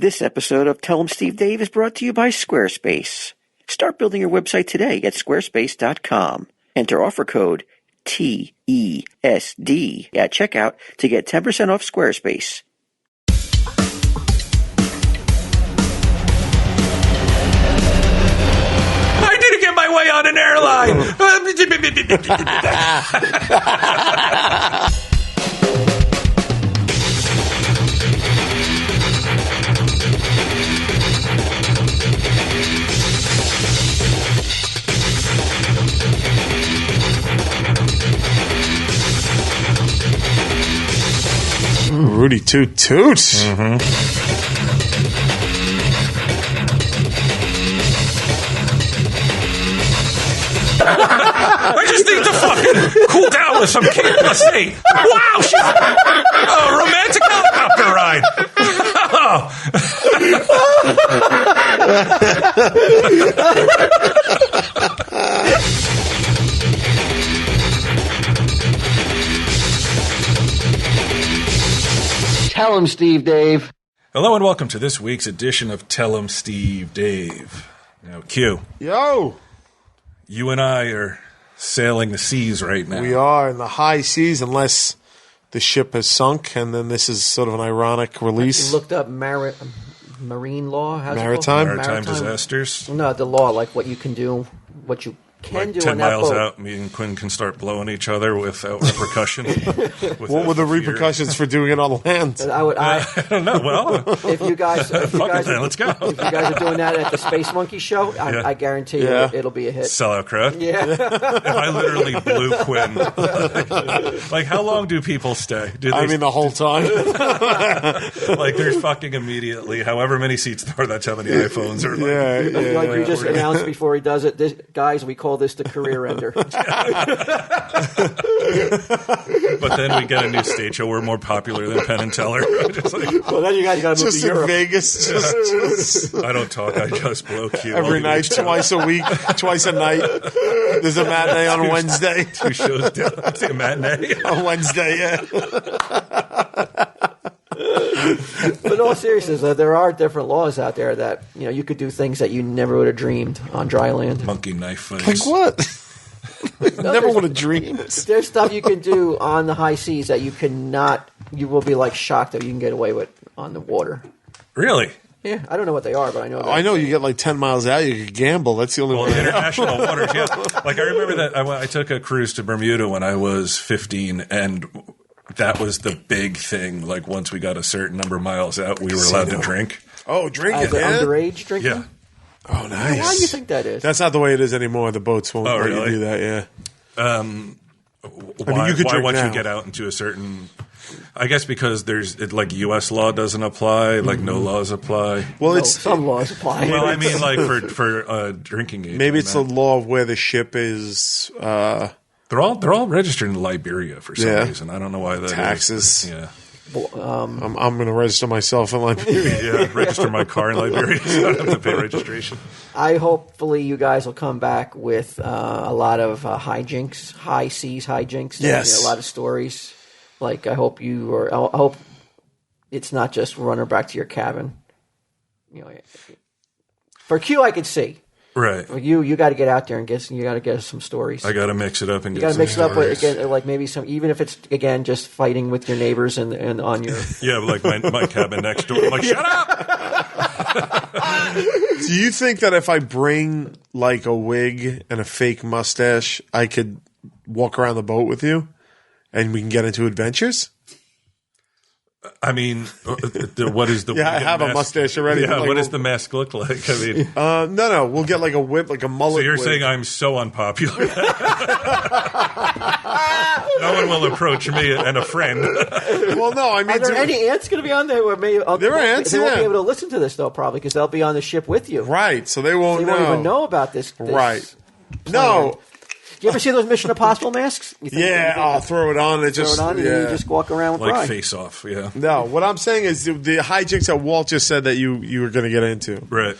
This episode of Tell 'em Steve Dave is brought to you by Squarespace. Start building your website today at squarespace.com. Enter offer code TESD at checkout to get 10% off Squarespace. I didn't get my way on an airline. Rudy Toot Toot. I just need to fucking cool down with some KFC. Wow, she's a romantic helicopter ride. Tell him, Steve Dave. Hello and welcome to this week's edition of Tell 'em Steve Dave. Now, Q, Yo. you and I are sailing the seas right now. We are in the high seas unless the ship has sunk, and then this is sort of an ironic release. You looked up marine law? How's Maritime? It called? Maritime disasters. No, the law, like what you can do, what you can Like do 10 on that miles boat. out, me and Quinn can start blowing each other without repercussion. What were the repercussions for doing it on land? I don't know. Well, If you guys, let's go. If you guys are doing that at the Space Monkey show, I guarantee Yeah. you it'll be a hit. Sellout crowd. Yeah. If I literally blew Quinn, like how long do people stay? Do they, I mean, the whole time. like there's fucking immediately, however many seats there are, that's how many iPhones are. Like, Like you just announced before he does it, guys, we call this the career ender. But then we get a new stage show. We're more popular than Penn and Teller. Just like, Well, then you guys got to move Just to in Europe. Vegas. Just I don't talk. I just blow Q every night, twice a week, twice a night. There's a matinee on Wednesday. 2 shows down. It's a matinee. On Wednesday, yeah. But in all seriousness, there are different laws out there that you could do things that you never would have dreamed on dry land. Monkey knife fights. Like what? Never would have dreamed. There's stuff you can do on the high seas that you cannot. You will be like shocked that you can get away with on the water. Really? Yeah, I don't know what they are, but I know. That. I know you get like 10 miles out, you could gamble. That's the only Well, one. international waters, yeah. Like I remember that I took a cruise to Bermuda when I was 15, and that was the big thing. Like once we got a certain number of miles out, we were allowed to drink. Oh, drinking, As an yeah? underage drinking. Yeah. Oh, nice. Why do you think that is? That's not the way it is anymore. The boats won't let really? you do that, yeah. Why, you could why drink once now. you get out into a certain... I guess because like U.S. law doesn't apply, like no laws apply. Well, No, it's some laws apply. Well, I mean, like for drinking age. maybe and it's the that. law of where the ship is. They're all registered in Liberia for some Yeah. reason. I don't know why that is. Taxes. Yeah. I'm going to register myself in Liberia. Yeah, register my car in Liberia so I don't have to pay registration. Hopefully you guys will come back with a lot of hijinks, high seas hijinks. Yes. A lot of stories. Like I hope I hope it's not just run her back to your cabin. For Q, I could see. Right. For you got to get out there and you got to get us some stories. I got to mix it up and You get got to some mix it up with stories. again, like maybe some, even if it's again just fighting with your neighbors and on your. Yeah, like my cabin next door. I'm like, shut up! Do you think that if I bring like a wig and a fake mustache, I could walk around the boat with you and we can get into adventures? I mean, what is the Yeah, I wig and have a mask? mustache already, Yeah, but, like, what does we'll- the mask look like? I mean, No, we'll get like a whip, like a mullet. so you're wig. saying I'm so unpopular? No one will approach me and a friend. Well, no, I mean, Are there any ants going to be on there? Or maybe, There are ants, They won't be yeah. able to listen to this though, probably because they'll be on the ship with you. right? So they won't They know. won't even know about this. Right? No. Do you ever see those Mission Impossible masks? You think- Yeah, you think I'll throw it on. It throw just it on and yeah. you just walk around with Like pride. face off, yeah. No, what I'm saying is the hijinks that Walt just said that you were going to get into. Right.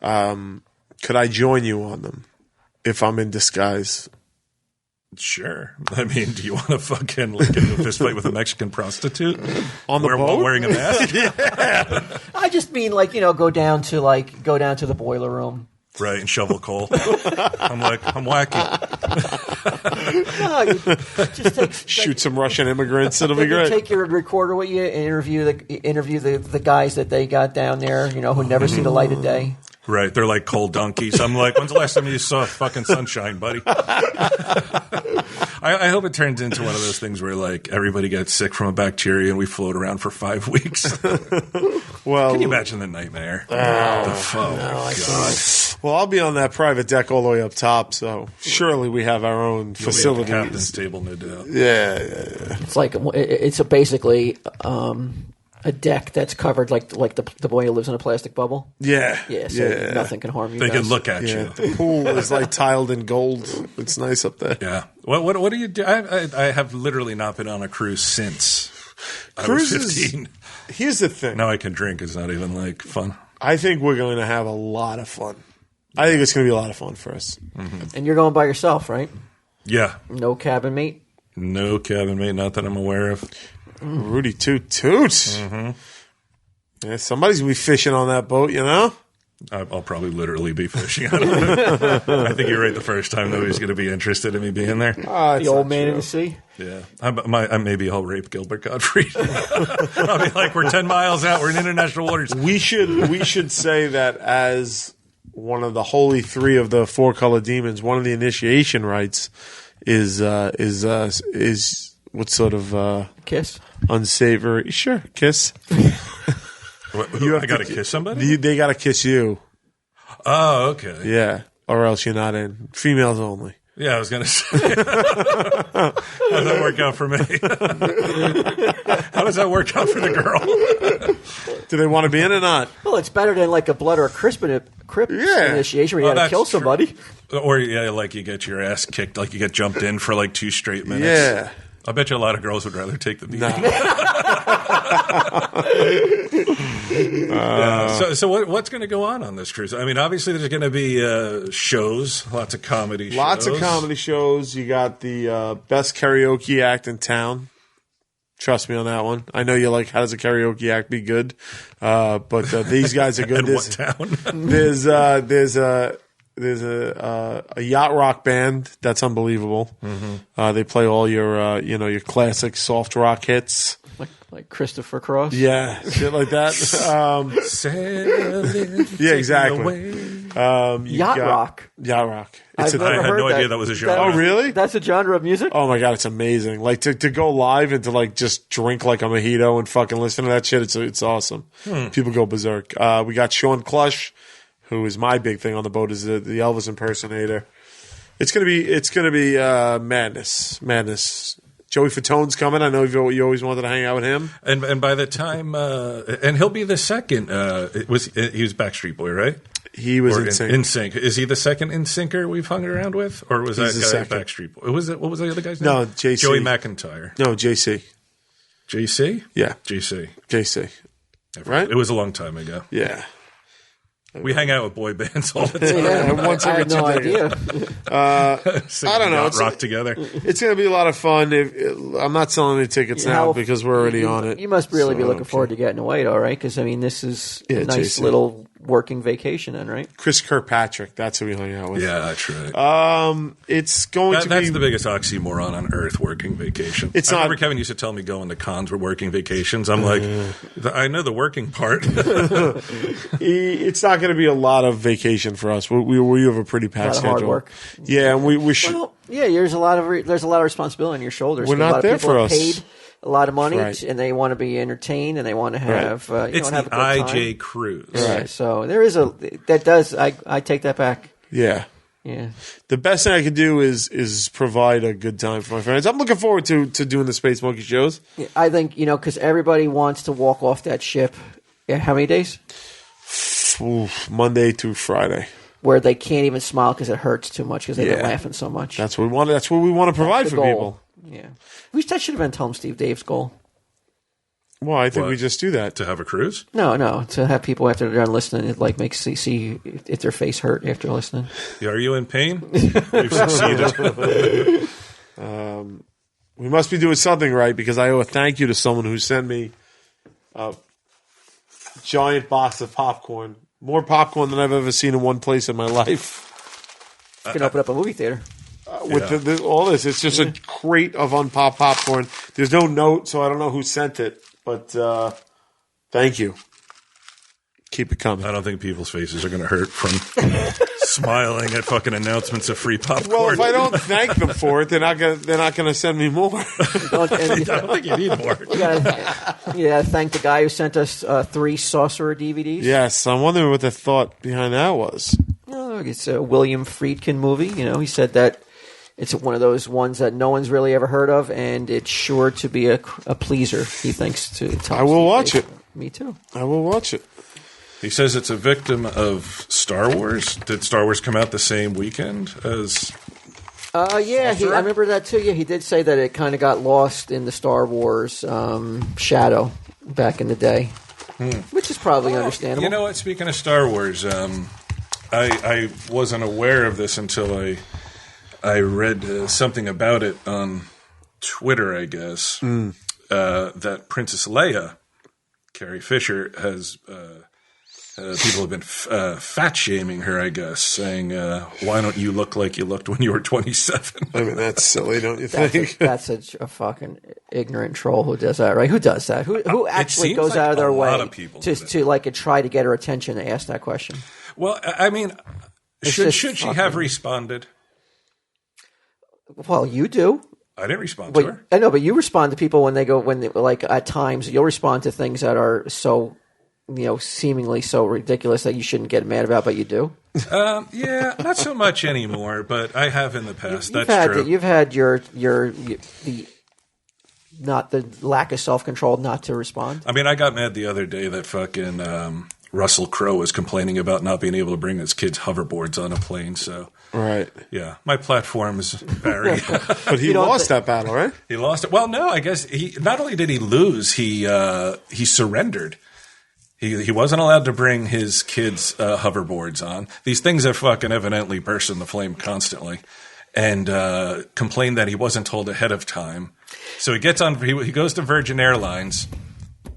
Could I join you on them if I'm in disguise? Sure. I mean, do you want to fucking get into a fist fight with a Mexican prostitute On the boat? wearing a mask? I just mean go down to the boiler room. Right, and shovel coal. I'm wacky. No, you just Shoot some Russian immigrants. It'll be great. Take your recorder with you and interview the guys that they got down there, who never see the light of day. Right, they're like cold donkeys. I'm like, when's the last time you saw fucking sunshine, buddy? I hope it turns into one of those things where like everybody gets sick from a bacteria and we float around for 5 weeks. Well, can you imagine the nightmare? God. Well, I'll be on that private deck all the way up top, so surely we have our own You'll be at the facilities. captain's table, no doubt. Yeah. It's like it's basically a deck that's covered like the boy who lives in a plastic bubble. Yeah. Yeah, so nothing can harm you. They guys. can look at Yeah, you. the pool is like tiled in gold. It's nice up there. Yeah. What do you do? I have literally not been on a cruise since I was 15. Here's the thing. Now I can drink. It's not even like fun. I think we're going to have a lot of fun. I think it's going to be a lot of fun for us. And you're going by yourself, right? Yeah. No cabin mate? No cabin mate, not that I'm aware of. Rudy Toot Toot. Yeah, somebody's going to be fishing on that boat, I'll probably literally be fishing. I think you're right the first time nobody's going to be interested in me being there. The old man in the sea? Yeah. Maybe I'll rape Gilbert Gottfried. I'll be like, we're 10 miles out. We're in international waters. We should say that as one of the holy three of the four color demons, one of the initiation rites is what sort of Kiss? unsavory? Sure, kiss. I got to kiss somebody? They got to kiss you. Oh, okay. Yeah, or else you're not in. Females only. Yeah, I was going to say. How does that work out for me? How does that work out for the girl? Do they want to be in or not? Well, it's better than like a blood or a crisp initiation where you got to that's kill true. somebody. Or, yeah, like you get your ass kicked, like you get jumped in for like 2 straight minutes. Yeah. I bet you a lot of girls would rather take the beating. So what's going to go on this cruise? I mean, obviously there's going to be shows, lots of comedy shows. Lots of comedy shows. You got the best karaoke act in town. Trust me on that one. I know you're like, how does a karaoke act be good? But these guys are good. In what town? There's a yacht rock band that's unbelievable. They play all your your classic soft rock hits. Like Christopher Cross? Yeah, shit like that. Yeah, exactly. Yacht rock. Yacht rock. I've never I had heard no that. idea that was a genre. Oh, really? That's a genre of music? Oh my god, it's amazing! Like to go live and to like just drink like a mojito and fucking listen to that shit. It's awesome. People go berserk. We got Sean Clush, who is my big thing on the boat, is the Elvis impersonator. It's gonna be madness. Joey Fatone's coming. I know you always wanted to hang out with him. And by the time, and he'll be the second. He was Backstreet Boy, right? He was Or in sync. In Sync. Is he the second In Syncer we've hung around with, or was He's the that guy second. Backstreet Boy? What was the other guy's name? No, JC. Joey McIntyre. No, JC. JC. Yeah, JC. JC. Right? It was a long time ago. Yeah. We hang out with boy bands all the time. Yeah, once I every had no 2 days. idea. Singing I don't know. yacht rock together. It's going to be a lot of fun. I'm not selling any tickets now because we're already on it. You must really be So, looking forward to getting away, though, right? Because, I mean, this is a nice JC. little working vacation then, right? Chris Kirkpatrick. That's who we hung out with. Yeah, that's right. It's going to be. That's the biggest oxymoron on earth, working vacation. It's I not- remember Kevin used to tell me going to cons were working vacations. I'm like, I know the working part. It's not going to be a lot of vacation for us. We have a pretty packed A lot of hard schedule. work. Yeah, and we should. Well, yeah, there's a lot of responsibility on your shoulders. We're 'cause not a lot there of people for are us. paid a lot of money, Right. and they want to be entertained, and they want to have It's have the a good IJ time. cruise. Right. So there is I take that back. Yeah. Yeah. The best thing I could do is provide a good time for my friends. I'm looking forward to doing the Space Monkey shows. Yeah, I think because everybody wants to walk off that ship. Yeah, how many days? Monday through Friday. Where they can't even smile because it hurts too much because they've been Yeah. laughing so much. That's what we want. That's what we want to provide the for goal. people. Yeah. That should have been Tom Steve Dave's goal. Well, I think What? we just do that. To have a cruise? No, to have people after they're done listening, it like makes see if their face hurt after listening. Are you in pain? We've succeeded. We must be doing something right because I owe a thank you to someone who sent me a giant box of popcorn. More popcorn than I've ever seen in one place in my life. You can open up a movie theater. With all this, it's just a crate of unpopped popcorn. There's no note, so I don't know who sent it, but thank you. Keep it coming. I don't think people's faces are going to hurt from smiling at fucking announcements of free popcorn. Well, if I don't thank them for it, they're not gonna send me more. I don't think you need more. You gotta thank the guy who sent us 3 Sorcerer DVDs. Yes, I'm wondering what the thought behind that was. Oh, it's a William Friedkin movie. He said that it's one of those ones that no one's really ever heard of, and it's sure to be a pleaser, he thinks. I will watch it. Me too. I will watch it. He says it's a victim of Star Wars. Did Star Wars come out the same weekend as... Yeah, I remember that too. Yeah, he did say that it kind of got lost in the Star Wars shadow back in the day, which is probably understandable. You know what? Speaking of Star Wars, I wasn't aware of this until I read something about it on Twitter, I guess, that Princess Leia, Carrie Fisher, has... people have been fat shaming her, I guess, saying, why don't you look like you looked when you were 27? I mean, that's silly, don't you think? That's a fucking ignorant troll who does that, right? Who does that? Who actually goes out of their way to try to get her attention to ask that question? Well, I mean, should she have responded? Well, you do. I didn't respond to her. I know, but you respond to people when they at times you'll respond to things that are so... seemingly so ridiculous that you shouldn't get mad about, but you do. Yeah, not so much anymore, but I have in the past. True. You've had the lack of self-control not to respond. I mean, I got mad the other day that fucking Russell Crowe was complaining about not being able to bring his kids' hoverboards on a plane. So, right, yeah, my platforms vary. But he lost that battle, right? He lost it. Well, no, I guess he not only did he lose, he surrendered. He wasn't allowed to bring his kids' hoverboards on. These things have fucking evidently burst in the flame constantly, and complained that he wasn't told ahead of time. So he gets on. He goes to Virgin Airlines,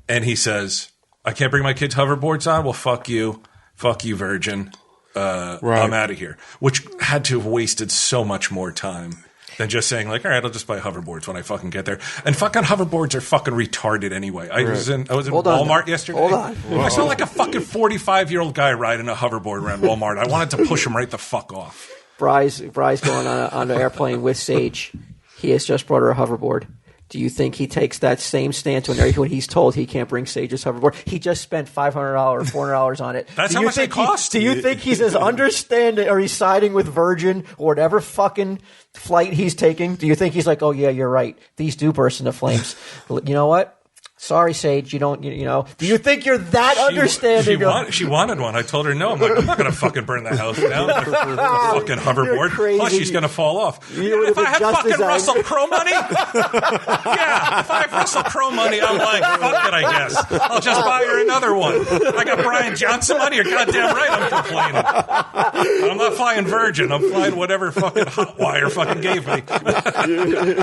and he says, "I can't bring my kids' hoverboards on. Well, fuck you, Virgin. Right. I'm out of here." Which had to have wasted so much more time than just saying, like, all right, I'll just buy hoverboards when I fucking get there. And fucking hoverboards are fucking retarded anyway. I was in Walmart yesterday. Hold on. I saw like a fucking 45-year-old guy riding a hoverboard around Walmart. I wanted to push him right the fuck off. Bry's going on an airplane with Sage. He has just brought her a hoverboard. Do you think he takes that same stance when he's told he can't bring Sage's hoverboard? He just spent $500, $400 on it. That's how much they cost. Do you think he's as understanding, or he's siding with Virgin or whatever fucking flight he's taking? Do you think he's like, oh yeah, you're right, these do burst into flames? You know what? Sorry, Sage, you don't, you know. Do you think you're that understanding? She wanted one. I told her no. I'm like, I'm not going to fucking burn the house down with a fucking hoverboard. Plus, she's going to fall off. If I have fucking Russell Crowe money, yeah, if I have Russell Crowe money, I'm like, fuck it, I guess. I'll just buy her another one. I got Brian Johnson money, you're goddamn right I'm complaining. I'm not flying Virgin. I'm flying whatever fucking Hotwire fucking gave me.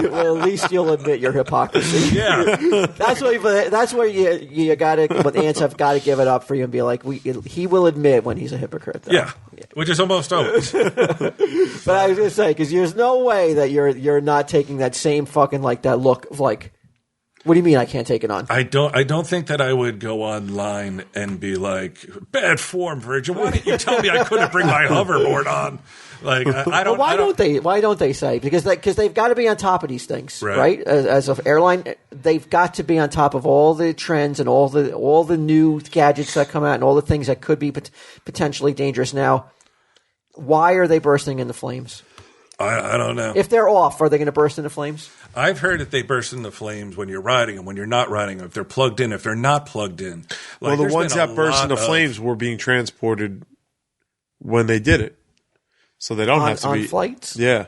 Well, at least you'll admit your hypocrisy. Yeah. That's where you got to. But ants have got to give it up for you and be like, he will admit when he's a hypocrite. Though. Yeah, which is almost always. But I was going to say, because there's no way that you're not taking that same fucking that look of like, what do you mean I can't take it on? I don't think that I would go online and be like, bad form, Virgin. Why didn't you tell me I couldn't bring my hoverboard on? Like, I don't. Well, why don't they say? Because they've got to be on top of these things, right? As an airline, they've got to be on top of all the trends and all the new gadgets that come out and all the things that could be potentially dangerous. Now, why are they bursting into flames? I don't know. If they're off, are they going to burst into flames? I've heard that they burst into flames when you're riding and when you're not riding. If they're plugged in, if they're not plugged in. Well, the ones that burst into flames were being transported when they did it. So they don't have to be on flights. Yeah.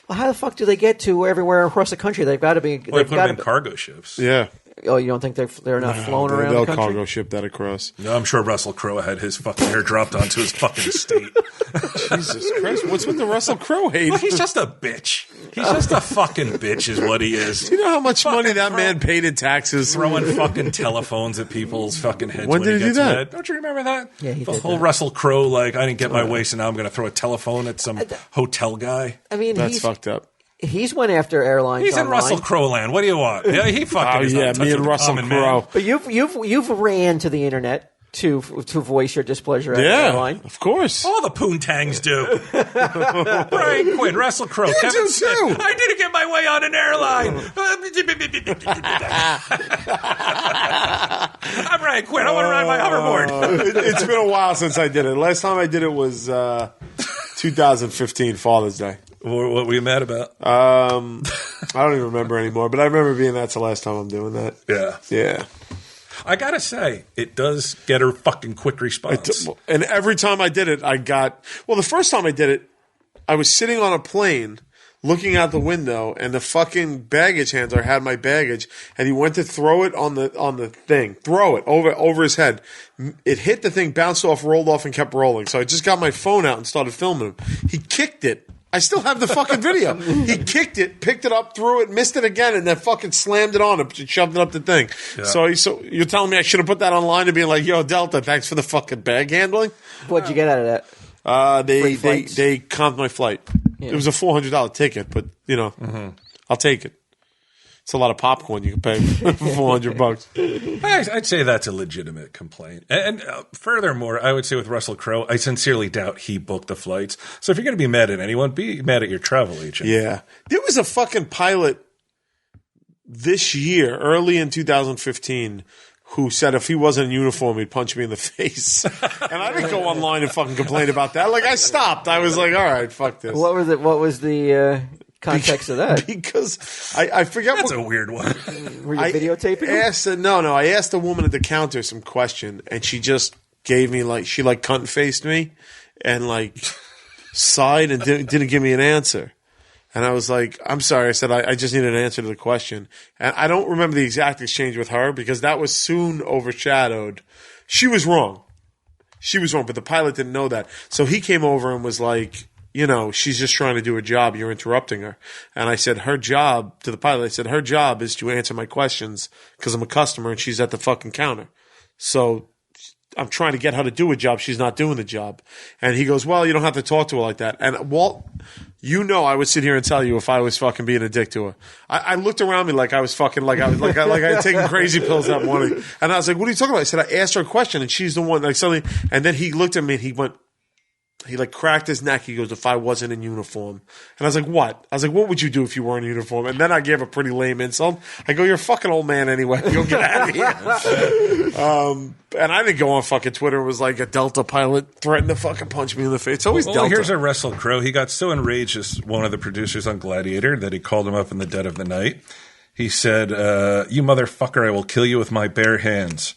Well, how the fuck do they get to everywhere across the country? They've got to be. Well, they put them in cargo ships. Yeah. Oh, you don't think they're not flown around the country? They'll cargo ship that across. No, I'm sure Russell Crowe had his fucking hair dropped onto his fucking estate. Jesus Christ! What's with the Russell Crowe hate? Well, he's just a bitch. He's just a fucking bitch is what he is. Do you know how much money that man paid in taxes? Throwing fucking telephones at people's fucking heads When did he do that? mad. Don't you remember that? Yeah, he the did whole that. Russell Crowe, like, I didn't get my way, so now I'm going to throw a telephone at some hotel guy. I mean, That's fucked up. He's went after airlines. He's in online. Russell Crowe land. What do you want? Yeah, he fucking is not me and touching Russell common man. Crowe. But you've ran to the internet to voice your displeasure at airline. Of course. All the poontangs do. Brian Quinn, Russell Crowe, Kevin do Smith. too. I didn't get my way on an airline. I'm Brian Quinn. I want to ride my hoverboard. It's been a while since I did it. Last time I did it was 2015 Father's Day. What were you mad about? I don't even remember anymore, but I remember being that's the last time I'm doing that. Yeah. Yeah. I gotta say, it does get a fucking quick response. And every time I did it, I got the first time I did it, I was sitting on a plane looking out the window, and the fucking baggage handler had my baggage, and he went to throw it on the thing, throw it over his head. It hit the thing, bounced off, rolled off, and kept rolling. So I just got my phone out and started filming him. He kicked it. I still have the fucking video. He kicked it, picked it up, threw it, missed it again, and then fucking slammed it on and shoved it up the thing. Yeah. So you're telling me I should have put that online and being like, yo, Delta, thanks for the fucking bag handling? What'd you get out of that? They flights? they comped my flight. Yeah. It was a $400 ticket, but I'll take it. It's a lot of popcorn you can pay for $400. I'd say that's a legitimate complaint. And furthermore, I would say with Russell Crowe, I sincerely doubt he booked the flights. So if you're going to be mad at anyone, be mad at your travel agent. Yeah. There was a fucking pilot this year, early in 2015, who said if he wasn't in uniform, he'd punch me in the face. And I didn't go online and fucking complain about that. Like, I stopped. I was like, all right, fuck this. What was the context of that? Because I forget That's what... a weird one. Were you videotaping him? I asked the woman at the counter some question, and she just gave me, she cunt faced me and, sighed and didn't give me an answer. And I was like, I'm sorry. I said, I just need an answer to the question. And I don't remember the exact exchange with her because that was soon overshadowed. She was wrong. But the pilot didn't know that. So he came over and was like, she's just trying to do her job. You're interrupting her. And I said, her job, to the pilot, I said, her job is to answer my questions because I'm a customer and she's at the fucking counter. So I'm trying to get her to do a job. She's not doing the job. And he goes, well, you don't have to talk to her like that. And Walt, I would sit here and tell you if I was fucking being a dick to her. I looked around me like I was fucking, I had taken crazy pills that morning. And I was like, what are you talking about? I said, I asked her a question and she's the one, suddenly, and then he looked at me and he went, he cracked his neck. He goes, if I wasn't in uniform. And I was like, what? I was like, what would you do if you weren't in uniform? And then I gave a pretty lame insult. I go, you're a fucking old man anyway. Go get out of here. And I didn't go on fucking Twitter and was like a Delta pilot threatened to fucking punch me in the face. It's always Delta. Here's a Russell Crowe. He got so enraged as one of the producers on Gladiator that he called him up in the dead of the night. He said, you motherfucker, I will kill you with my bare hands.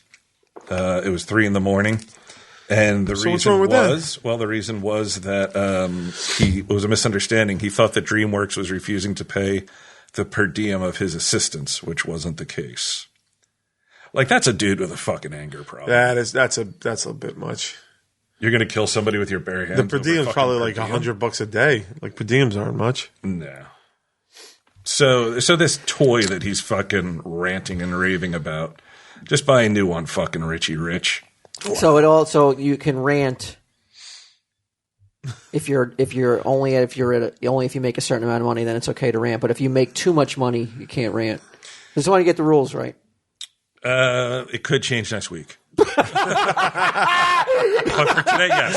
It was 3 a.m. And the reason was that it was a misunderstanding. He thought that DreamWorks was refusing to pay the per diem of his assistants, which wasn't the case. That's a dude with a fucking anger problem. That's a bit much. You're going to kill somebody with your bare hands? The per diem's probably $100 a day. Per diems aren't much. No. So this toy that he's fucking ranting and raving about, just buy a new one, fucking Richie Rich. So you can rant if you make a certain amount of money, then it's okay to rant. But if you make too much money, you can't rant. Just want to get the rules right. It could change next week. But for today, yes.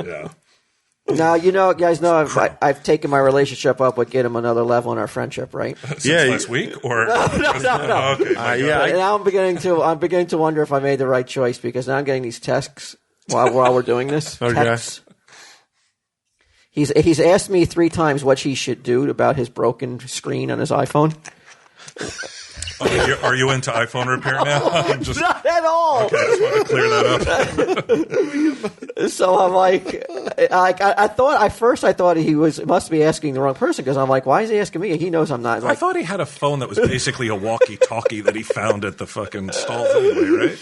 Yeah. Now, you guys know I've taken my relationship up with get him another level in our friendship, right? Since last week, or no. Oh, okay. And now I'm beginning to wonder if I made the right choice because now I'm getting these texts while we're doing this. Okay. Texts. He's asked me 3 times what he should do about his broken screen on his iPhone. Are you into iPhone repair now? Not at all. Okay, I just want to clear that up. So I'm like, I thought he must be asking the wrong person because I'm like, why is he asking me? He knows I'm not. I thought he had a phone that was basically a walkie-talkie that he found at the fucking stalls anyway, right?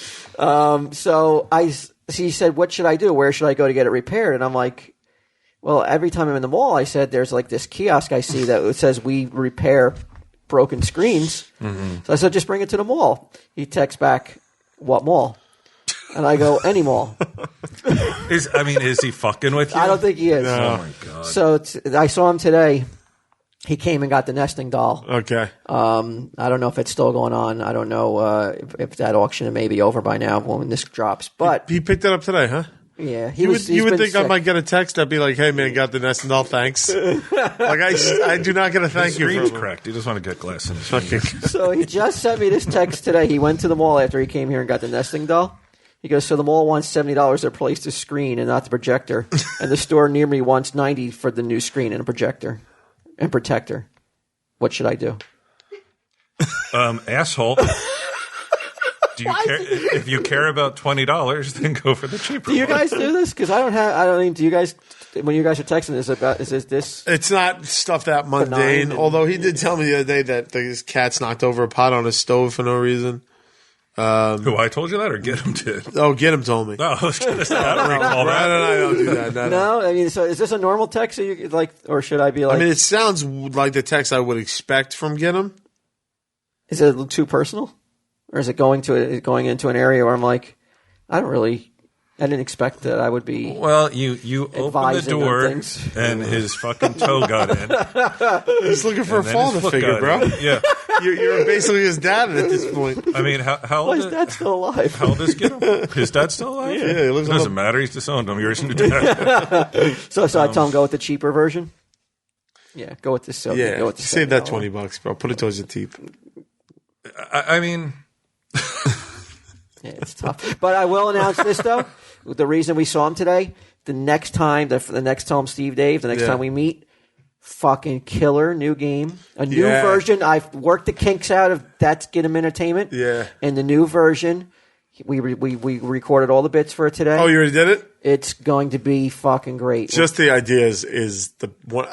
he said, what should I do? Where should I go to get it repaired? And I'm like, well, every time I'm in the mall, I said, there's like this kiosk I see that says we repair broken screens. Mm-hmm. So I said, just bring it to the mall. He texts back, what mall? And I go, any mall. Is he fucking with you? I don't think he is. No. Oh, my God. So I saw him today. He came and got the nesting doll. Okay. I don't know if it's still going on. I don't know if that auction may be over by now when this drops. But he picked it up today, huh? Yeah. You would think sick. I might get a text that'd be like, hey, man, got the nesting doll, thanks. I do not get a thank you. Screen's cracked. You just want to get glass in his screen. So he just sent me this text today. He went to the mall after he came here and got the nesting doll. He goes, so the mall wants $70 to replace the screen and not the projector. And the store near me wants $90 for the new screen and a projector and protector. What should I do? Asshole. Do you care? If you care about $20, then go for the cheaper. Do you guys do this? Because do you guys, when you guys are texting this? It's not stuff that mundane. Although he did tell me the other day that his cat's knocked over a pot on his stove for no reason. Who, I told you that, or Get Him did? Oh, Get Him told me. No, I was going to say, I don't recall that. I don't do that. No, I mean, so is this a normal text, or should I be like? I mean, it sounds like the text I would expect from Get Him. Is it a little too personal, or is it going into an area where I'm like, I didn't expect that I would be. Well, you opened the door and his fucking toe got in. He's looking for a father figure, bro. Yeah, you're basically his dad at this point. I mean, how old is his dad still alive? How old is his dad still alive? Yeah, he lives. It doesn't matter. He's disowned him. You're his new dad. So I tell him go with the cheaper version. Yeah, go with this. Yeah, go with the save that $20, bro. Put it towards your teeth. I mean. Yeah, it's tough. But I will announce this, though. The reason we saw him today, the next time Steve Dave, the next time we meet, fucking killer new game. A new version. I've worked the kinks out of That's Get 'Em Entertainment. Yeah. And the new version, we recorded all the bits for it today. Oh, you already did it? It's going to be fucking great. Just the idea is the one.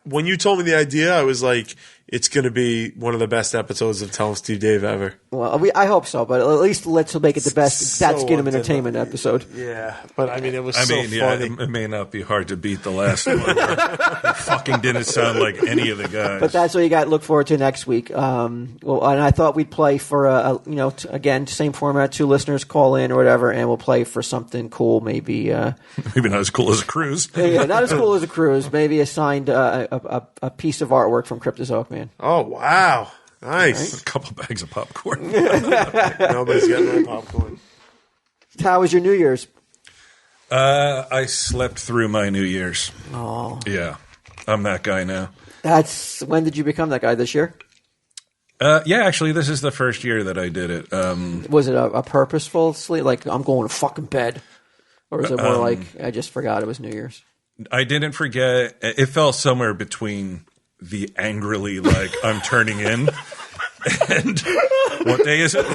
When you told me the idea, I was like, it's going to be one of the best episodes of Tell 'Em Steve Dave ever. Well, I hope so, but at least let's make it the best That's Get 'Em Entertainment episode. Yeah, but I mean, it was funny. It may not be hard to beat the last one. It fucking didn't sound like any of the guys. But that's what you got to look forward to next week. And I thought we'd play for again, same format, 2 listeners call in or whatever, and we'll play for something cool, maybe. Maybe not as cool as a cruise. Yeah, not as cool as a cruise. Maybe a signed a piece of artwork from Cryptozoic Man. Oh wow, nice! Right? A couple bags of popcorn. Nobody's getting my popcorn. How was your New Year's? I slept through my New Year's. Oh, yeah, I'm that guy now. When did you become that guy? This year? Yeah, actually, this is the first year that I did it. Was it a purposeful sleep? Like, I'm going to fucking bed? Or is it more like, I just forgot it was New Year's? I didn't forget. It fell somewhere between the angrily, like, I'm turning in, and what day is it?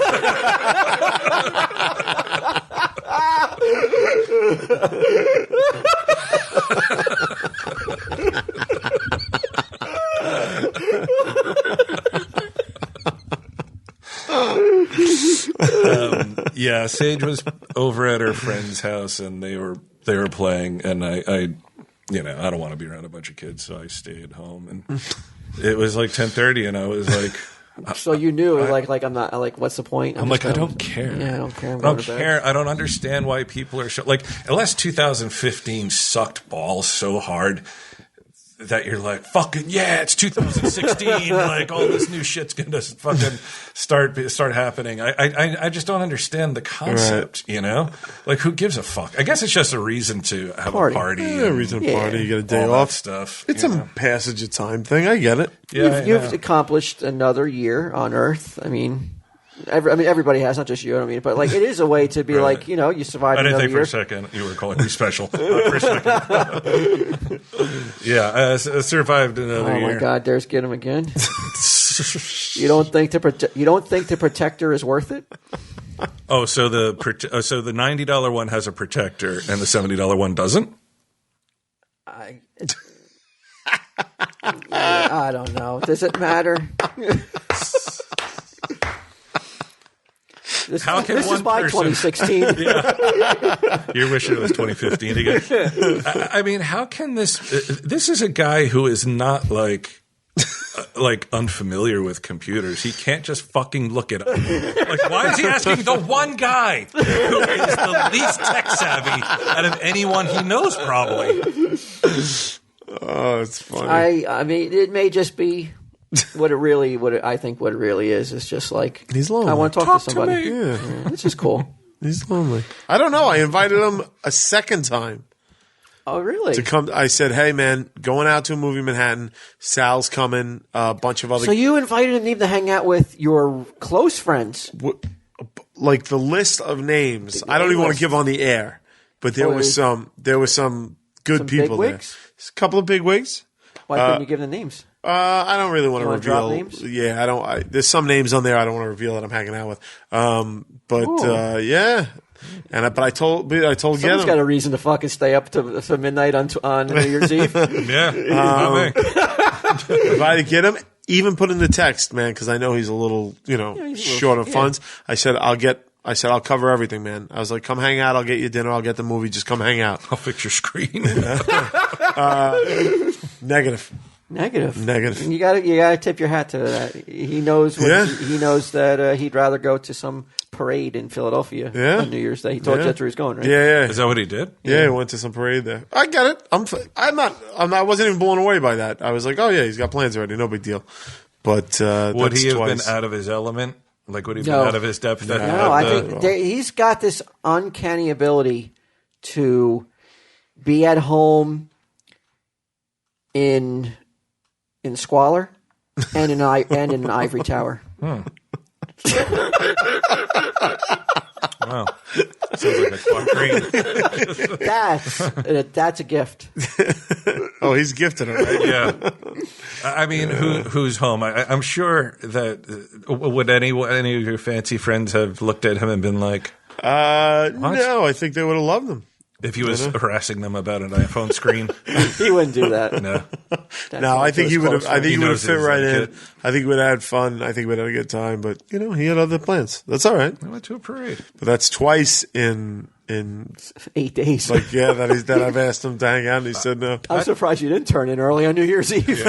Yeah, Sage was over at her friend's house, and they were playing, and I don't want to be around a bunch of kids, so I stayed home, and it was like 10:30, and I was like, so you knew, I'm not, like, what's the point? I'm like, I don't care. Yeah, I don't care. I don't care. I don't understand why people are unless 2015 sucked balls so hard that you're like, fucking yeah, it's 2016. Like, all this new shit's gonna fucking start happening. I just don't understand the concept, right. Like, who gives a fuck? I guess it's just a reason to have a party. Yeah, a reason to party. You get a day off. Stuff. It's a passage of time thing. I get it. Yeah, you've accomplished another year on Earth. I mean, everybody has, not just you. I mean, but like, it is a way to be right. Like, you survived. I didn't think for a second you were calling me special. For a second. Yeah, I survived another year. Oh my God, there's Get Him again. You don't think the protector is worth it? Oh, so the $90 one has a protector and the $70 one doesn't? I don't know. Does it matter? How can this one is my person- 2016. You're wishing it was 2015 again. I mean, how can this? This is a guy who is not like unfamiliar with computers. He can't just fucking look it up. Like, why is he asking the one guy who is the least tech savvy out of anyone he knows? Probably. Oh, it's funny. I mean, it may just be what it really is. It's just like He's lonely. I want to talk to Talk to somebody. me. Yeah, It's just cool. he's lonely. I don't know. I invited him a second time Oh, really? to come. I said, "Hey, man, going out to a movie in Manhattan. Sal's coming. A bunch of other So you invited him to hang out with your close friends. like the list of names. I don't even want to give on the air, but there was some good Some people there. bigwigs? A couple of big wigs. Why couldn't you give them names? I don't really want to wanna drop reveal names? Yeah, I don't. There's some names on there I don't want to reveal that I'm hanging out with. Yeah, but I told Someone's Get got him. a reason to fucking stay up to midnight on New Year's Eve. Yeah. Not me. If I get him, even put in the text, man, because I know he's a little, short of funds. I said I'll cover everything, man. I was like, come hang out. I'll get you dinner. I'll get the movie. Just come hang out. I'll fix your screen. Negative. You gotta tip your hat to that. He knows. He knows that he'd rather go to some parade in Philadelphia on New Year's Day. He told you that's where he's going, right? Yeah. Is that what he did? Yeah, he went to some parade there. I get it. I wasn't even blown away by that. I was like, oh yeah, he's got plans already. No big deal. But Would that's he have twice. been out of his element? Like, would he have No. been out of his depth? No, I think he's got this uncanny ability to be at home in squalor and in an ivory tower. Wow. Sounds like a quatrain. That's a gift. Oh, he's gifted her, right? Yeah. I mean, who's home? I'm sure that would any of your fancy friends have looked at him and been like, no, I think they would have loved him. if he was harassing them about an iPhone screen? He wouldn't do that. No. No, I think he would have. I think he would have knows fit his right in. kid. I think we would have had fun. I think we'd have a good time. But he had other plans. That's all right. I went to a parade. But that's twice in 8 days. that I've asked him to hang out, and he said no. I'm surprised you didn't turn in early on New Year's Eve.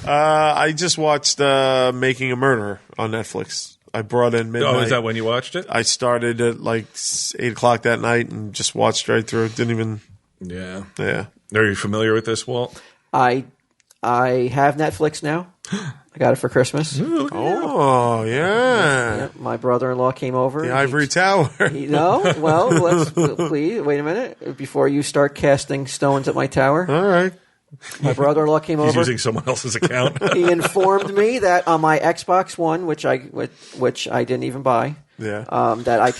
I just watched Making a Murderer on Netflix. I brought in midnight. Oh, is that when you watched it? I started at like 8:00 that night and just watched right through it. Didn't even. Yeah. Yeah. Are you familiar with this, Walt? I have Netflix now. I got it for Christmas. Oh yeah. Yeah, my brother-in-law came over. The Ivory Tower. Well, please wait a minute before you start casting stones at my tower. All right. My brother-in-law came He's over. using someone else's account. He informed me that on my Xbox One, which I didn't even buy, Yeah. that I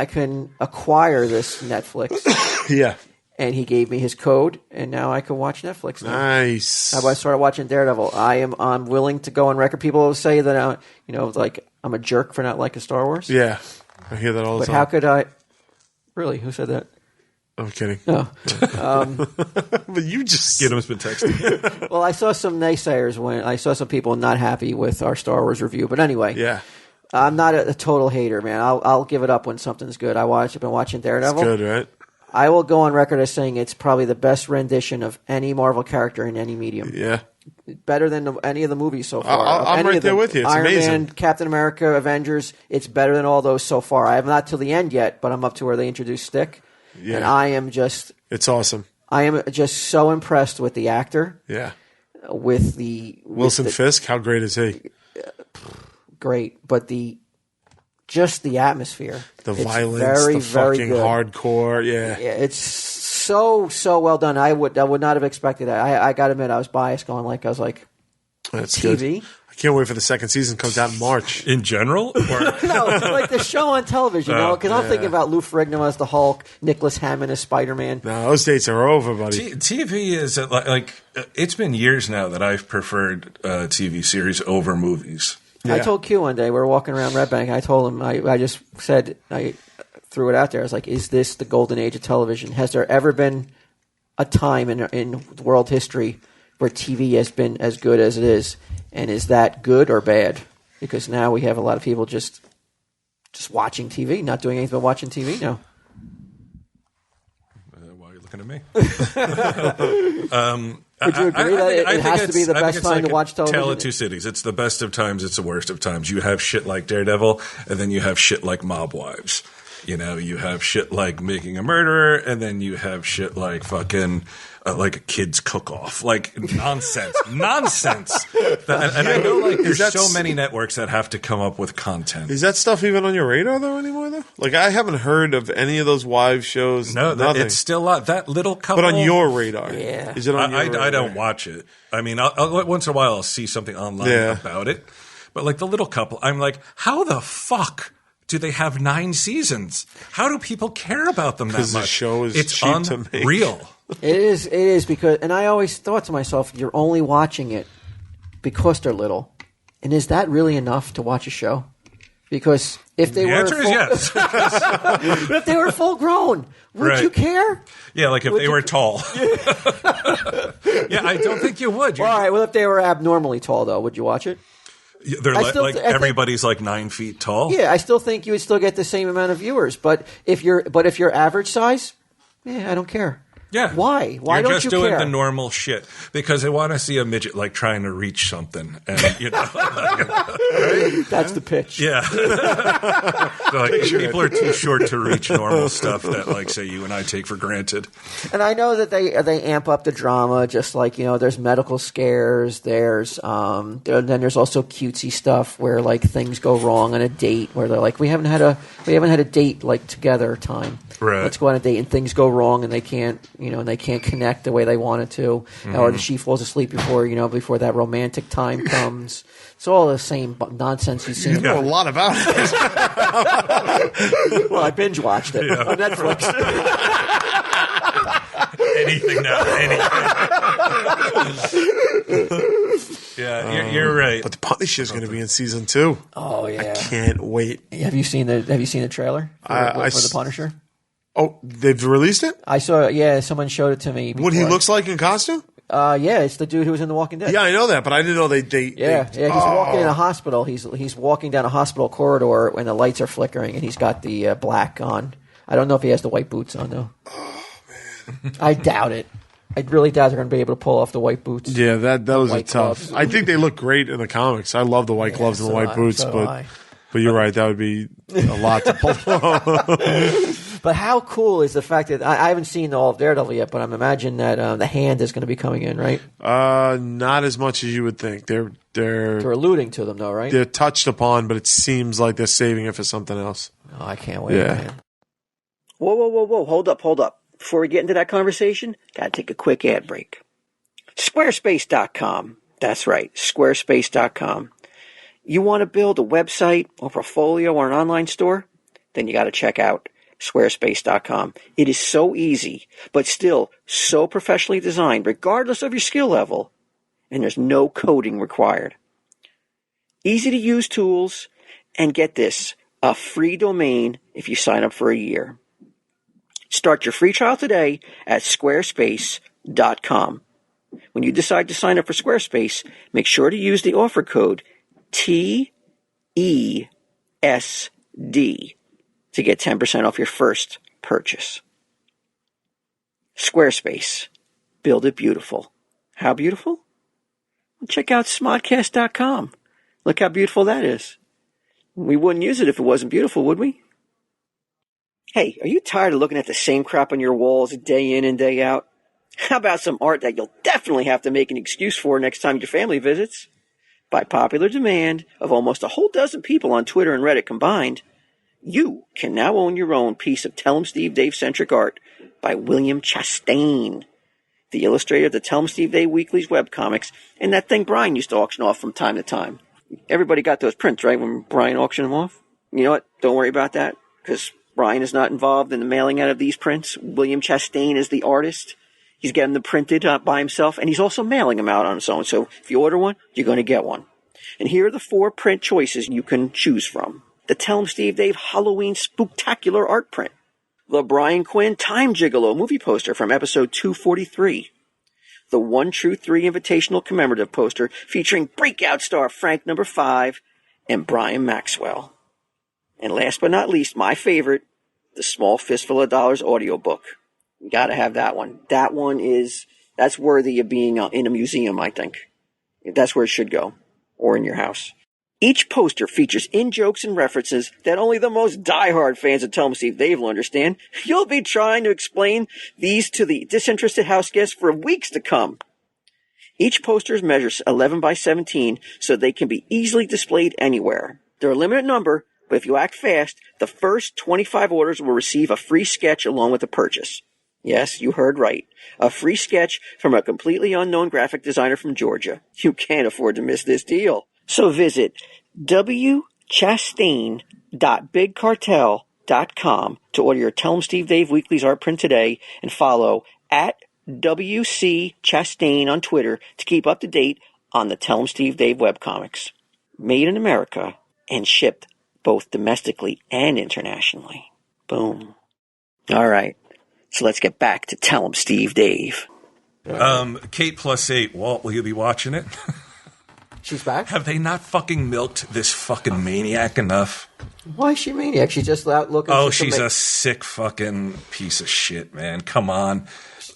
can acquire this Netflix. Yeah. And he gave me his code, and now I can watch Netflix now. Nice. I started watching Daredevil. I'm willing to go on record. People say that I'm a jerk for not liking Star Wars. Yeah. I hear that all the But time. how could I? Really? Who said that? I'm kidding. No. But you just Gideon's been texting. Well, I saw some naysayers when I saw some people not happy with our Star Wars review. But anyway, Yeah. I'm not a total hater, man. I'll give it up when something's good. I've been watching Daredevil. Good, right? I will go on record as saying it's probably the best rendition of any Marvel character in any medium. Yeah. Better than any of the movies so far. I'm Any right of them. there with you. It's Iron amazing. Man, Captain America, Avengers. It's better than all those so far. I'm not to the end yet, but I'm up to where they introduce Stick. Yeah. And I am just so impressed with the actor. Yeah. With the Wilson Fisk, how great is he? Great, but the atmosphere, The it's violence, very, the very fucking good. hardcore. Yeah. Yeah, it's so well done. I would not have expected that. I got to admit, I was biased, I was like, That's TV. good. I can't wait for the second season. Comes out in March. In general? Or No, like the show on television, because I'm thinking about Lou Ferrigno as the Hulk, Nicholas Hammond as Spider-Man. No, those dates are over, buddy. TV is like it's been years now that I've preferred TV series over movies. Yeah. I told Q one day, we were walking around Red Bank, I told him, I just said, I threw it out there, I was like, is this the golden age of television? Has there ever been a time in world history where TV has been as good as it is? And is that good or bad? because now we have a lot of people just watching TV, not doing anything but watching TV now. Why are you looking at me? Would you agree that it has to be the best time to watch television? Tale of Two Cities. It's the best of times. It's the worst of times. You have shit like Daredevil, and then you have shit like Mob Wives. You know, you have shit like Making a Murderer, and then you have shit like fucking like a kid's cook-off. Like nonsense. Nonsense. And I know like there's so many networks that have to come up with content. Is that stuff even on your radar though anymore though? Like I haven't heard of any of those wives shows. No, it's still that little couple. But on your radar. Yeah. Is it on your radar? I don't watch it. I mean, I'll, once in a while I'll see something online about it. But like the little couple, I'm like, how the fuck do they have 9 seasons? How do people care about them that much? Because the show is it's cheap to make. Unreal. It is because, and I always thought to myself, you're only watching it because they're little, and is that really enough to watch a show? Because if they The answer is yes. but if they were full grown, would you care? Yeah, like if they were tall. Yeah, I don't think you would. All right. Well, if they were abnormally tall, though, would you watch it? They're like everybody's like 9 feet tall. Yeah, I still think you would still get the same amount of viewers. But if you're average size, I don't care. Yeah. Why? Why You're don't just you doing care? the normal shit because they want to see a midget like trying to reach something, and you know, That's the pitch. yeah. Like people are too short to reach normal stuff that, like, say you and I take for granted. And I know that they amp up the drama, just like, you know, there's medical scares, there's then there's also cutesy stuff where like things go wrong on a date where they're like, we haven't had a date like together time. Right. Let's go on a date, and things go wrong, and they can't connect the way they wanted to, or she falls asleep before that romantic time comes. It's all the same nonsense you see. You know a lot about it. Well, I binge watched it on Netflix. Anything now, anything. Yeah, you're right. But the Punisher is going to be in season 2. Oh yeah, I can't wait. Have you seen the trailer for the Punisher? Oh, they've released it? I saw it. Yeah, someone showed it to me. What he looks like in costume? Yeah, it's the dude who was in The Walking Dead. Yeah, I know that, but I didn't know they he's walking in a hospital. He's walking down a hospital corridor when the lights are flickering, and he's got the black on. I don't know if he has the white boots on though. Oh man, I doubt it. I really doubt they're going to be able to pull off the white boots. Yeah, that was a white tough. gloves. I think they look great in the comics. I love the white gloves and the white boots, but you're right, that would be a lot to pull off. But how cool is the fact that I haven't seen all of Daredevil yet, but I'm imagining that the Hand is going to be coming in, right? Not as much as you would think. They're alluding to them, though, right? They're touched upon, but it seems like they're saving it for something else. Oh, I can't wait, Yeah. man. Whoa. Hold up. Before we get into that conversation, got to take a quick ad break. Squarespace.com. That's right, Squarespace.com. You want to build a website or portfolio or an online store? Then you got to check out Squarespace.com. It is so easy, but still so professionally designed, regardless of your skill level, and there's no coding required. Easy to use tools, and get this, a free domain if you sign up for a year. Start your free trial today at squarespace.com. When you decide to sign up for Squarespace, make sure to use the offer code TESD to get 10% off your first purchase. Squarespace. Build it beautiful. How beautiful? Well, check out smodcast.com. Look how beautiful that is. We wouldn't use it if it wasn't beautiful, would we? Hey, are you tired of looking at the same crap on your walls day in and day out? How about some art that you'll definitely have to make an excuse for next time your family visits? By popular demand of almost a whole dozen people on Twitter and Reddit combined, you can now own your own piece of Tell 'em Steve Dave-centric art by William Chastain, the illustrator of the Tell 'em Steve Dave Weekly's webcomics, and that thing Brian used to auction off from time to time. Everybody got those prints, right, when Brian auctioned them off? You know what? Don't worry about that, because Brian is not involved in the mailing out of these prints. William Chastain is the artist. He's getting them printed by himself, and he's also mailing them out on his own. So if you order one, you're going to get one. And here are the 4 print choices you can choose from. The Tell 'em Steve Dave Halloween Spooktacular art print. The Brian Quinn Time Gigolo movie poster from episode 243. The One True 3 Invitational commemorative poster featuring breakout star Frank No. 5. and Brian Maxwell. And last but not least, my favorite, The Small Fistful of Dollars audiobook. You gotta have that one. That's worthy of being in a museum, I think. That's where it should go. Or in your house. Each poster features in-jokes and references that only the most diehard fans of Tell 'em Steve Dave will understand. You'll be trying to explain these to the disinterested house guests for weeks to come. Each poster measures 11 by 17, so they can be easily displayed anywhere. They're a limited number, but if you act fast, the first 25 orders will receive a free sketch along with the purchase. Yes, you heard right. A free sketch from a completely unknown graphic designer from Georgia. You can't afford to miss this deal. So visit wchastain.bigcartel.com to order your Tell 'em Steve Dave Weekly's art print today and follow at WC Chastain on Twitter to keep up to date on the Tell 'em Steve Dave webcomics. Made in America and shipped both domestically and internationally. Boom. All right. So let's get back to Tell 'em Steve Dave. Kate plus 8. Walt, will you be watching it? She's back? Have they not fucking milked this fucking maniac enough? Why is she maniac? She's just out looking. Oh, she's a sick fucking piece of shit, man. Come on.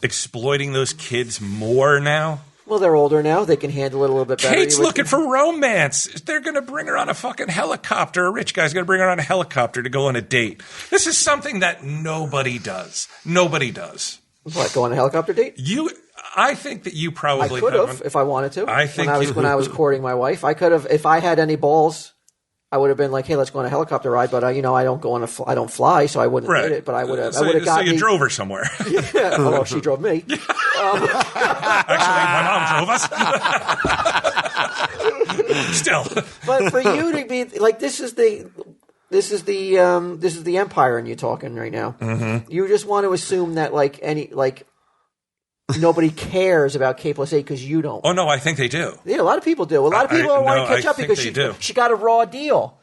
Exploiting those kids more now? Well, they're older now. They can handle it a little bit better. Kate's looking for romance. They're going to bring her on a fucking helicopter. A rich guy's going to bring her on a helicopter to go on a date. This is something that nobody does. Nobody does. What, go on a helicopter date? I think that you probably I could have if I wanted to. I think when I was courting my wife, I could have. If I had any balls, I would have been like, "Hey, let's go on a helicopter ride." But I don't go on I don't fly, so I wouldn't have did it. But I would have. I would have got. So you drove her somewhere. Yeah. Although she drove me. Actually, my mom drove us. Still, but for you to be like, this is the empire, and you're talking right now. Mm-hmm. You just want to assume that nobody cares about K plus 8 because you don't. Oh no, I think they do. Yeah, a lot of people do. A lot of people want to catch up because she got a raw deal.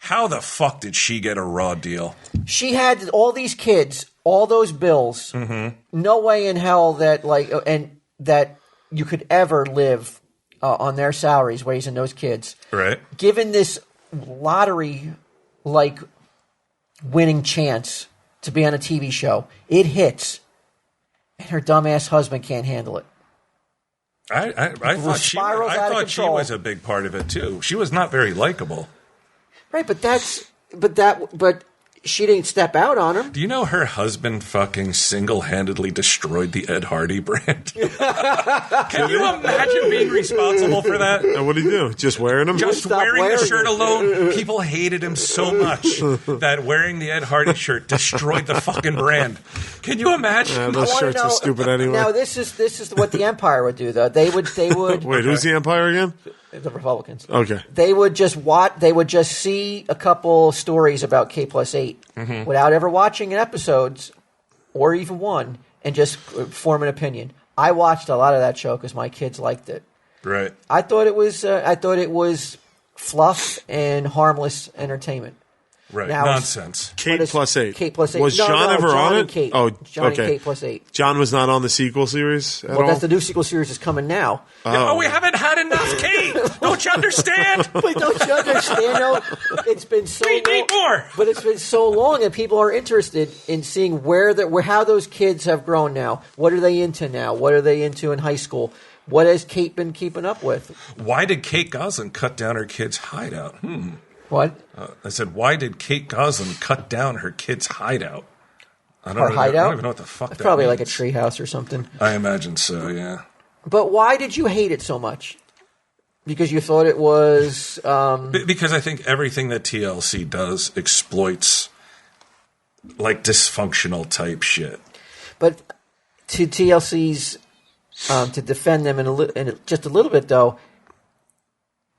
How the fuck did she get a raw deal? She had all these kids, all those bills. Mm-hmm. No way in hell that that you could ever live on their salaries, raising those kids. Right. Given this lottery winning chance to be on a TV show, it hits. And her dumbass husband can't handle it. I thought she was a big part of it too. She was not very likable. Right, but she didn't step out on him. Do you know her husband fucking single-handedly destroyed the Ed Hardy brand? Can you imagine being responsible for that? And what did he do? Just wearing them? Just wearing the shirt alone. People hated him so much that wearing the Ed Hardy shirt destroyed the fucking brand. Can you imagine? Yeah, those shirts are stupid anyway. Now this is what the Empire would do though. They would Wait, who's the Empire again? The Republicans. Okay. They would just see a couple stories about K plus 8 without ever watching an episodes or even one and just form an opinion. I watched a lot of that show because my kids liked it. Right. I thought it was fluff and harmless entertainment. Right. Now, nonsense. Kate plus 8. Kate plus 8. Was John ever John on and it? Kate. Oh, John okay. and Kate plus 8. John was not on the sequel series at all? That's the new sequel series is coming now. Oh, we haven't had enough Kate. Don't you understand? But don't you understand? No, it's been so We need more. But it's been so long, and people are interested in seeing how those kids have grown now. What are they into now? What are they into in high school? What has Kate been keeping up with? Why did Kate Goslin cut down her kid's hideout? What? I said, why did Kate Goslin cut down her kid's hideout? I Hideout? don't even know what the fuck that probably means. like a treehouse or something. I imagine so, yeah. But why did you hate it so much? Because you thought it was... Because I think everything that TLC does exploits dysfunctional type shit. But to TLC's... to defend them in just a little bit, though,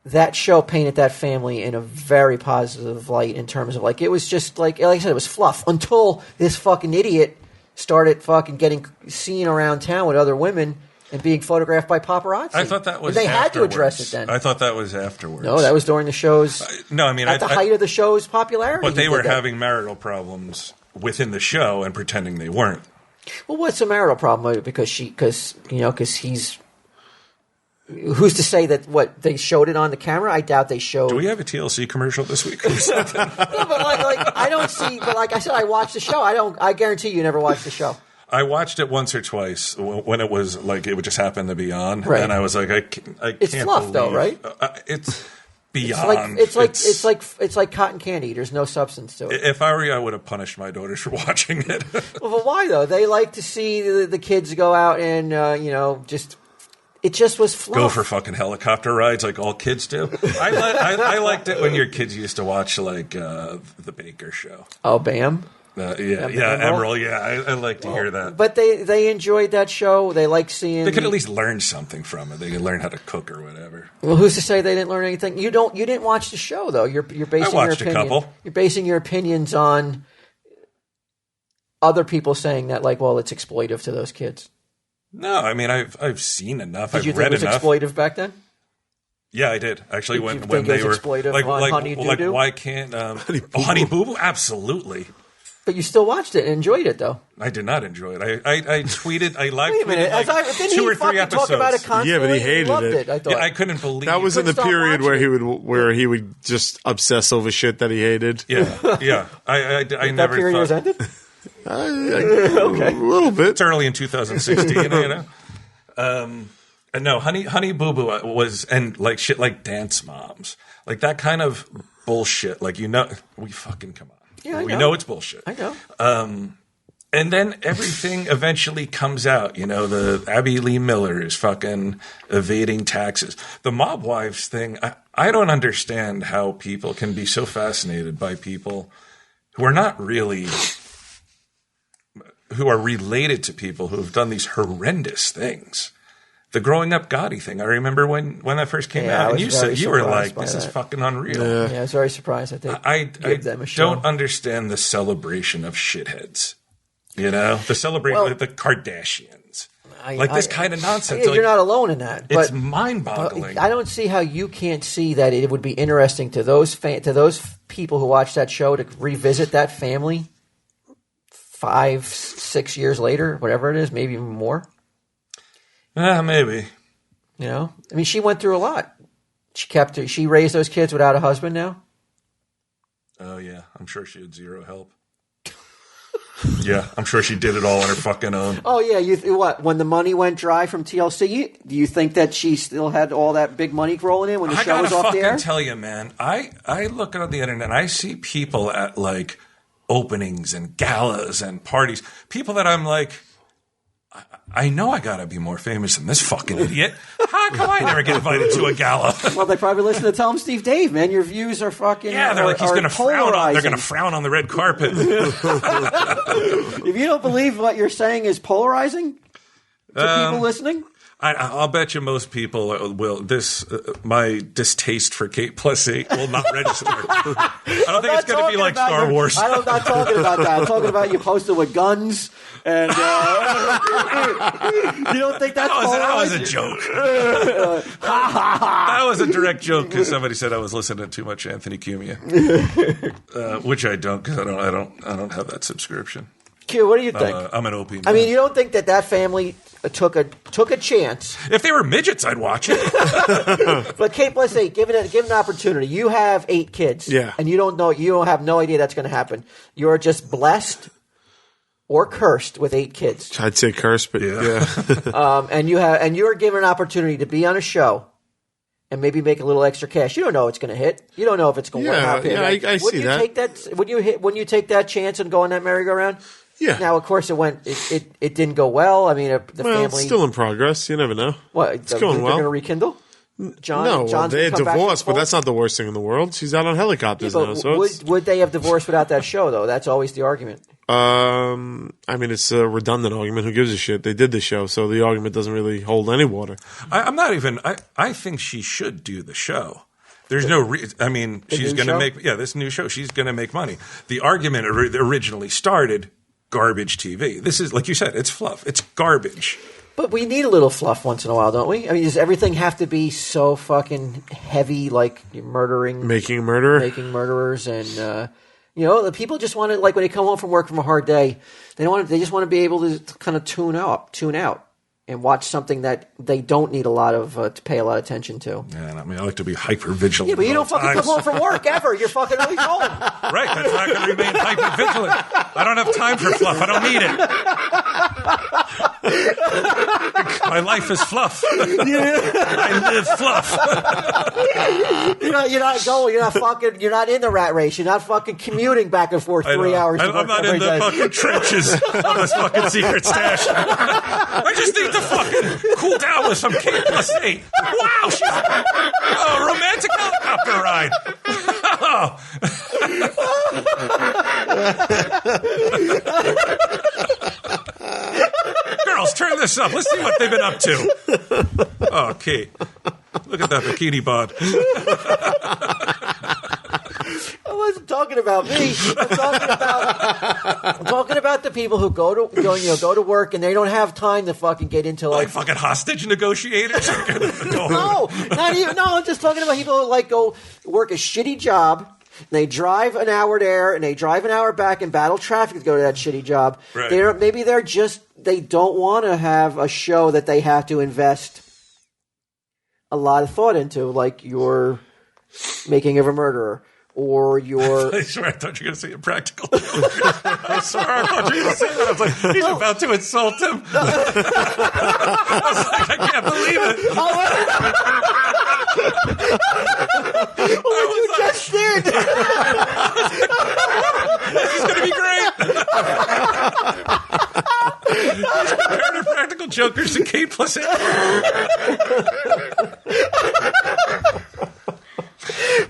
that show painted that family in a very positive light in terms of it was just like I said, it was fluff until this fucking idiot started fucking getting seen around town with other women and being photographed by paparazzi. I thought that was and they afterwards. had to address it then. I thought that was afterwards. No, that was during the show's... No, I mean... At the height of the show's popularity. But they were having marital problems within the show and pretending they weren't. Well, what's the marital problem? Because he's... who's to say that they showed it on the camera? I doubt they showed. Do we have a TLC commercial this week or something? No, but like I don't see. But like I said, I watched the show. I guarantee you never watched the show. I watched it once or twice when it was like it would just happen to be on, right. And I was like, I it's can't fluff believe, though, right? It's beyond. It's like cotton candy. There's no substance to it. If I were you, I would have punished my daughters for watching it. Well, but why though? They like to see the kids go out and just. It just was fluff. Go for fucking helicopter rides like all kids do. I liked it when your kids used to watch like the Baker Show. Oh, Bam. Emerald. Yeah, I like to hear that. But they enjoyed that show. They like seeing. They could at least learn something from it. They could learn how to cook or whatever. Well, who's to say they didn't learn anything? You didn't watch the show though. You're basing I watched your opinion. a couple. You're basing your opinions on other people saying that, like, well, it's exploitive to those kids. No, I mean I've seen enough. Did you I've think read it was enough. Exploitive back then? Yeah, I did actually. Did when you think they it were was exploitive on Honey Doo Doo? why can't Honey Boo Boo? Absolutely. But you still watched it and enjoyed it, though. I did not enjoy it. I tweeted. I live Wait a minute. tweeted like Didn't 2 he or 3 fucking episodes. talk about it constantly? Yeah, but he hated loved it. I thought. Yeah, I couldn't believe That was in the stop period watching where he would just obsess over shit that he hated. Yeah. I that never period thought. has ended? Okay, a little bit. It's early in 2016, No, Honey Boo Boo was, and like shit like Dance Moms. Like that kind of bullshit. Like, we fucking come on. Yeah, we know it's bullshit. I know. And then everything eventually comes out. The Abby Lee Miller is fucking evading taxes. The Mob Wives thing, I don't understand how people can be so fascinated by people who are not really, who are related to people who have done these horrendous things. The Growing Up Gotti thing. I remember when that first came out, and you said you were like, "This is fucking unreal." Yeah, I was very surprised. I think I them a show. don't understand the celebration of shitheads. The celebration of the Kardashians, this kind of nonsense. You're not alone in that. It's mind-boggling. I don't see how you can't see that it would be interesting to those people who watch that show to revisit that family 5-6 years later, whatever it is, maybe even more. Maybe. I mean, she went through a lot. She raised those kids without a husband now. Oh yeah, I'm sure she had zero help. Yeah, I'm sure she did it all on her fucking own. Oh yeah, when the money went dry from TLC, do you think that she still had all that big money rolling in when the show was off the air? I gotta fucking tell you, man. I look on the internet and I see people at like openings and galas and parties. People that I'm like, I know I gotta be more famous than this fucking idiot. How come I never get invited to a gala? Well, they probably listen to Tell 'em Steve Dave, man. Your views are fucking they're like, he's gonna frown. They're gonna frown on the red carpet. If you don't believe what you're saying is polarizing to people listening, I'll bet you most people will. My distaste for Kate +8 will not register. I don't think it's going to be like Star Wars. I'm not talking about that. I'm talking about you posted with guns, and you don't think that's that was a joke. That was a direct joke because somebody said I was listening to too much Anthony Cumia, which I don't because I don't have that subscription. Q, what do you think? I'm an opium. I mean, you don't think that family took a chance? If they were midgets, I'd watch it. But Kate +8, give it an opportunity. You have 8 kids, and you don't have no idea that's going to happen. You're just blessed or cursed with 8 kids. I'd say cursed, but yeah. And you're given an opportunity to be on a show and maybe make a little extra cash. You don't know it's going to hit. You don't know if it's going to work. I see that. Wouldn't you take that chance and go on that merry-go-round? Yeah. Now, of course, it didn't go well. I mean, family it's still in progress. You never know. What? It's going well. They're going to rekindle. They're divorced, but that's not the worst thing in the world. She's out on helicopters now. So would they have divorced without that show, though? That's always the argument. I mean, it's a redundant argument. Who gives a shit? They did the show, so the argument doesn't really hold any water. I'm not even. I think she should do the show. There's no reason. I mean, she's going to make this new show. She's going to make money. The argument originally started garbage TV. This is, like you said, it's fluff. It's garbage. But we need a little fluff once in a while, don't we? I mean, does everything have to be so fucking heavy, like making murderers, and the people just want to, like, when they come home from work from a hard day, they just want to be able to kind of tune out, and watch something that they don't need a lot of to pay a lot of attention to. Yeah, I mean, I like to be hyper vigilant. Yeah, but you don't fucking come home from work ever. You're fucking always home. Right, that's why I can remain hyper vigilant. I don't have time for fluff. I don't need it. My life is fluff. I live fluff. You're not in the rat race. You're not fucking commuting back and forth 3 hours. I'm not in the fucking trenches of this fucking secret stash. I just need to fucking cool down with some K+8. Wow, she's a romantic helicopter ride. Girls, turn this up. Let's see what they've been up to. Oh, Kate. Look at that bikini bod. I wasn't talking about me. I'm talking about the people who go to work and they don't have time to fucking get into like fucking hostage negotiators. No, not even. No, I'm just talking about people who go work a shitty job. And they drive an hour there and they drive an hour back and battle traffic to go to that shitty job. Right. Maybe they don't want to have a show that they have to invest a lot of thought into, like your Making of a Murderer. Or your... I swear I thought you were going to say Impractical. I swear I thought you were going to say that. I was like, he's about to insult him. I was like, I can't believe it. What you just did. This is going to be great. He's comparing Impractical Jokers to K+8.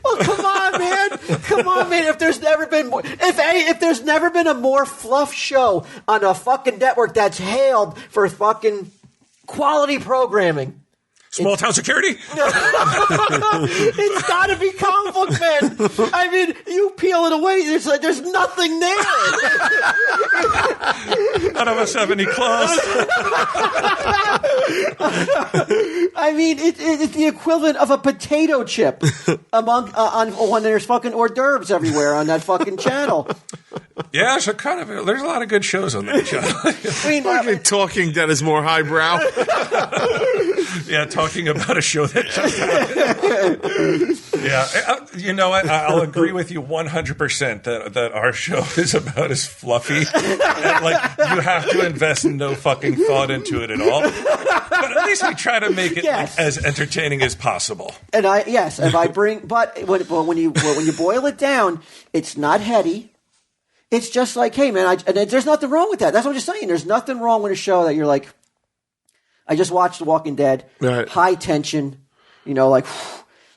Well, come on, man! If there's never been a more fluff show on a fucking network that's hailed for fucking quality programming, Small Town Security? It's got to be comic book men. I mean, you peel it away, there's nothing there. None of us have any clothes. I mean, it's the equivalent of a potato chip when there's fucking hors d'oeuvres everywhere on that fucking channel. Yeah, so there's a lot of good shows on that channel. I mean, Talking Dead is more highbrow. Yeah, talking about a show that just happened. Yeah, you know what? I'll agree with you 100% that our show is about as fluffy. And, you have to invest no fucking thought into it at all. But at least we try to make it as entertaining as possible. And when you boil it down, it's not heady. It's just like, hey man, and there's nothing wrong with that. That's what I'm just saying. There's nothing wrong with a show that you're like, I just watched The Walking Dead, right. High tension, let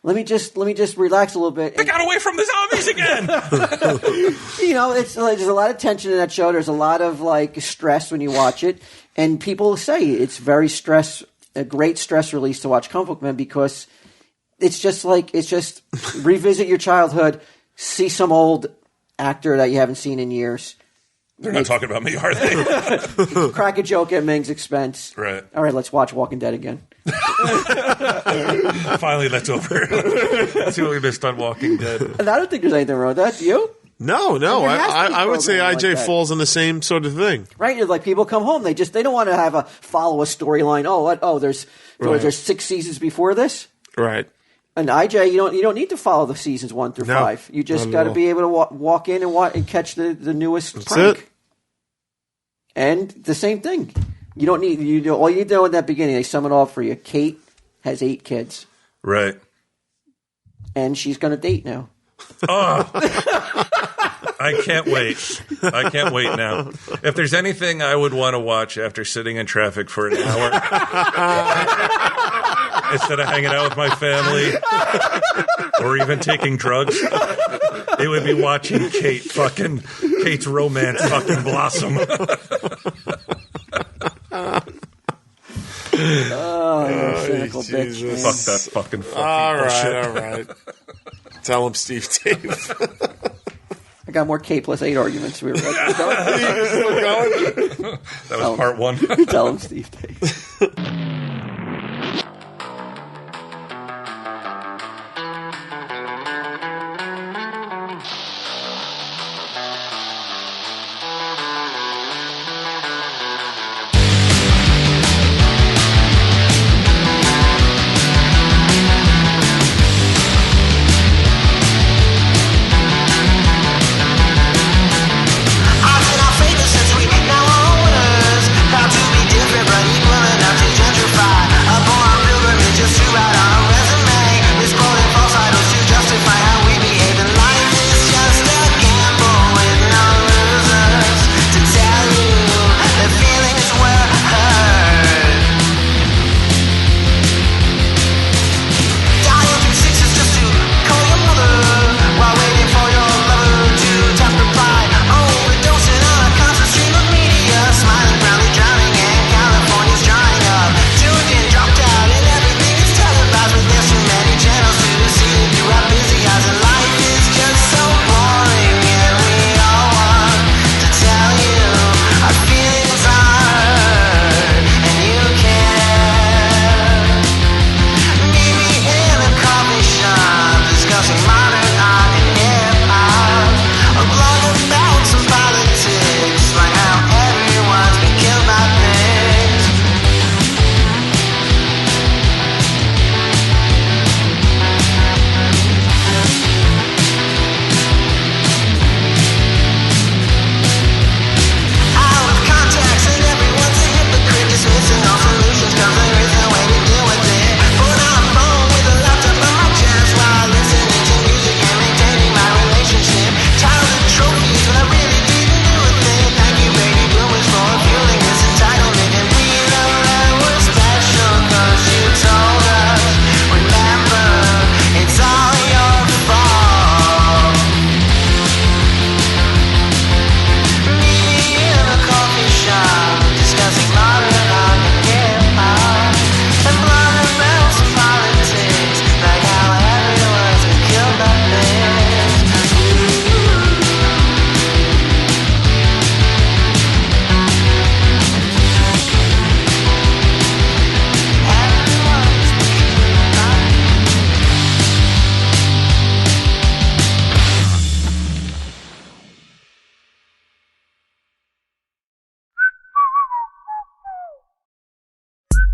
me just relax a little bit. They got away from the zombies again. It's there's a lot of tension in that show. There's a lot of stress when you watch it, and people say it's a great stress release to watch Comic Book Men because it's just revisit your childhood, see some old actor that you haven't seen in years. They're not talking about me, are they? Crack a joke at Ming's expense. Right. All right, let's watch Walking Dead again. Finally, that's over. Let's see what we missed on Walking Dead. And I don't think there's anything wrong with that. Do you? No. I would say IJ falls in the same sort of thing. Right. It's like people come home. They don't want to follow a storyline. There's 6 seasons before this. Right. And IJ, you don't need to follow the seasons 1 through 5. You just got to be able to walk in and catch the newest That's prank. it. And the same thing. You don't need all you do in that beginning. They sum it all for you. Kate has 8 kids. Right. And she's going to date now. Oh, I can't wait. I can't wait now. If there's anything I would want to watch after sitting in traffic for an hour instead of hanging out with my family or even taking drugs, it would be watching Kate's romance fucking blossom. Oh, cynical bitch. Man. Fuck that fucking fucking All bullshit. right. Tell him, Steve Dave. I got more K+8 arguments. We were going. That was part 1. Tell him, Steve Dave.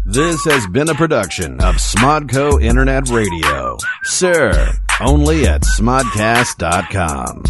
This has been a production of Smodco Internet Radio. Sir, only at smodcast.com.